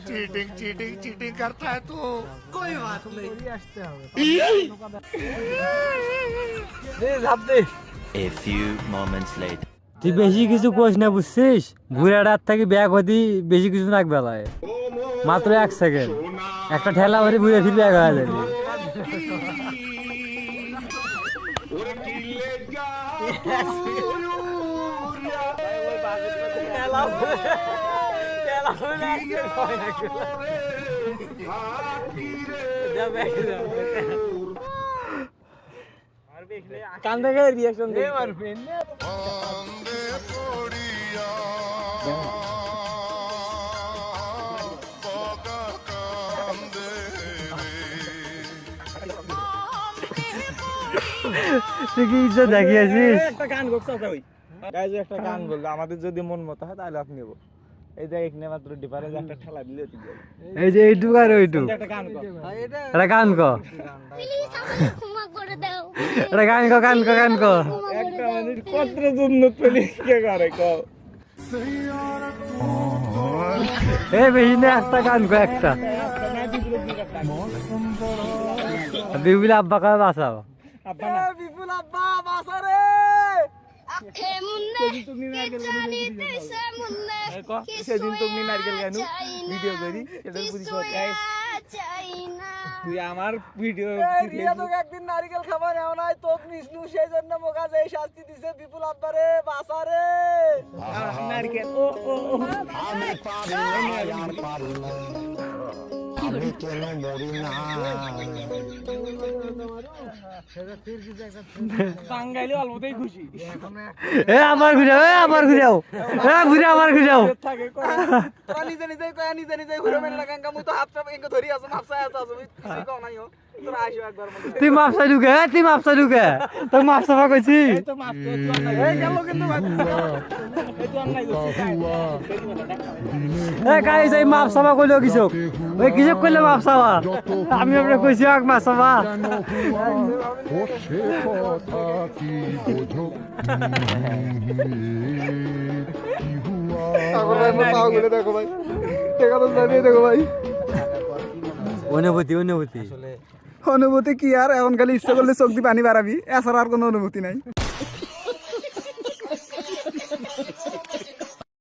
Cheating cheating cheating करता है तू। कोई बात नहीं। A few moments later. তুই বেশি কিছু কোস না বুঝছিস, ঘুরাটার থেকে ব্যাগ হতি বেশি কিছু নাক বেলায়, মাত্র 1 সেকেন্ড একটা ঠেলা ভরে ঘুরে ফিরে ব্যাগ হয়ে যাবে। কান থেকে রিঅ্যাকশন দে মারবে না তুই কি ইজ্জত দেখিয়েছিস? একটা গান গো চাচা ওই গাইজ একটা গান বললো আমাদের যদি মন মতো হয় তাহলে আপনি নেব এই যে এখানে মাত্র ডিফারেন্স একটা ঠেলা দিলে তুই এই যে এইটুকু আর ওইটুকু একটা গান কর এটা গান ক ক্ষমা করে দাও এটা গান ক গান ক গান ক একটা মানুষ কত জন্য পেলি কে করে কও এই বেশি না একটা গান ক একটা বিপুল আব্বা কা বাঁচাও আব্বা না বিপুল আব্বা বাসা রে আখে মুন্নে কে জানি দেশে মুন্নে সেদিন তুমি নারকেল গানু ভিডিও করি এটা বুঝিস গাইস চাই না তুই আমার ভিডিও রিয়া তো একদিন নারকেল খাবার নাও নাই তো নিসনু সেই জন্য মোকা এই শাস্তি দিছে বিপুল আব্বা রে বাসা রে নারকেল ও ও আমি পারি না পারি না আমি কেন মরি না বাঙালি অল্পতেই খুশি এ আমার ঘুরাও এ আমার ঘুরাও এ ঘুরে আমার ঘুরাও থাকে তোরা নিজে নিজে কয় নিজে নিজে ঘুরে মেন লাগাঙ্গা মুই তো হাতটা এঙ্গ ধরি আছো মাপসা আছো কিছু কও নাই তোরা আইছো একবার মনে তুই মাপসা ঢুকে তুই মাপসা ঢুকে তোর মাপসা কইছি এই তো মাপ তো তুই নাই এই গেল কিন্তু ভাই এই তো নাই এ গাইস এই মাপসা কইলো কিসক ওই কিসক কইলো মাপসা আমি আপনি কইছি আগ মাপসা ওসে কথা কি বোঝো অনুভূতি অনুভূতি অনুভূতি কি আর এখন খালি ইচ্ছা করলে চোখ দিয়ে পানি বাড়াবি এছাড়া আর কোনো অনুভূতি নাই